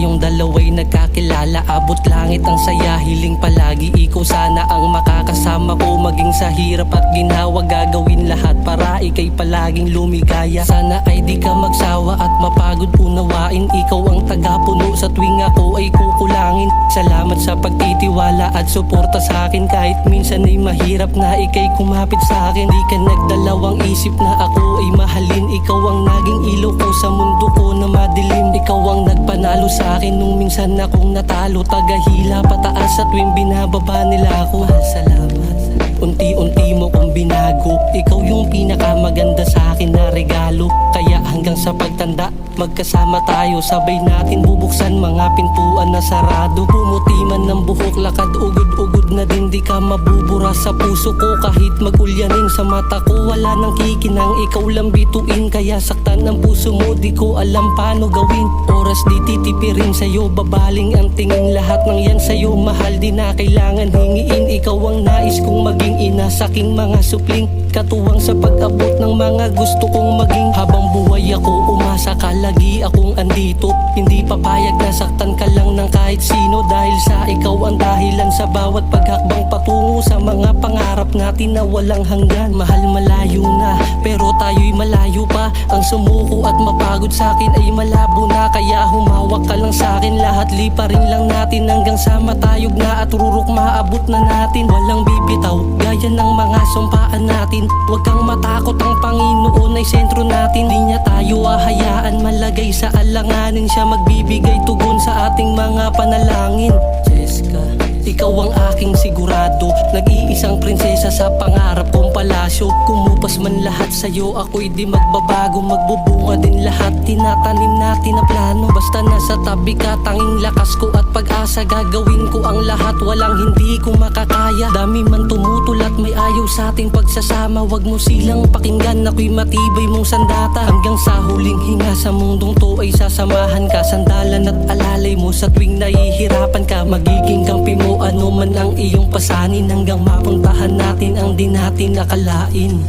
tayong dalawa'y nagkakilala. Abot langit ang saya, hiling palagi ikaw sana ang makakasama ko. Maging sa hirap at ginhawa, gagawin lahat para ika'y palaging lumigaya. Sana ay di ka magsawa at mapagod unawain. Ikaw ang tagapuno sa tuwing ako ay kukulangin. Salamat sa pagtitiwala at suporta sa akin. Kahit minsan ay mahirap na ika'y kumapit sa akin. Di ka nagdalawang isip na ako ay mahalin. Ikaw ang naging ilaw ko sa mundo ko na madilim. Ikaw ang nagpanalo sa akin nung minsan akong natalo. Tagahila pataas at tuwing binababa nila ako. Salamat. Unti-unti mo kong binago. Ikaw yung pinakamaganda sa akin na regalo. Kaya hanggang sa pagtanda, magkasama tayo. Sabay natin bubuksan mga pintuan na sarado. Pumuti man ng buhok, lakad ugod-ugod na din. Di ka mabubura sa puso ko kahit magulyanin. Sa mata ko wala nang kikinang, ikaw lang bituin. Kaya saktan ang puso mo, di ko alam paano gawin. Oras di titipirin sa'yo, babaling ang tingin. Lahat ng yan sa'yo, mahal di na kailangan hingiin. Ikaw ang nais kong maging ina sa aking mga supling. Katuwang sa pag-abot ng mga gusto kong maging. Habang buhay ako, umasa ka, lagi akong andito. Hindi papayag na saktan ka lang ng kahit sino. Dahil sa ikaw ang dahilan sa bawat paghakbang patungo sa mga pangarap natin na walang hanggan. Mahal malayo na, pero tayo'y malayo pa. Ang sumuko at mapagod sa akin ay malabo na. Kaya humawak ka lang sa akin, lahat lipa rin lang natin. Hanggang sa matayog na at rurok maabot na natin. Walang bibitaw, gaya ng mga sumpaan natin. Huwag kang matakot, ang Panginoon ay sentro natin. Di niya tayo ahayaan malagay sa alanganin. Siya magbibigay tugon sa ating mga panalangin. Jessica, ikaw ang aking sigurado. Nag-iisang prinsesa sa pangarap kong palasyo. Kumupas man lahat sa'yo, ako'y di magbabago. Magbubunga din lahat, tinatanim natin na plano. Basta nasa tabi ka, tanging lakas ko at pag-asa. Gagawin ko ang lahat, walang hindi ko makakaya. Dami man tumutol at may ayaw sa ating pagsasama. Wag mo silang pakinggan, ako'y matibay mong sandata. Hanggang sa huling hinga sa mundong to ay sasamahan ka. Sandalan at alalay mo sa tuwing nahihirapan ka. Magiging kampi mo ano man ang iyong pasanin. Hanggang mapuntahan natin ang di natin nakalain.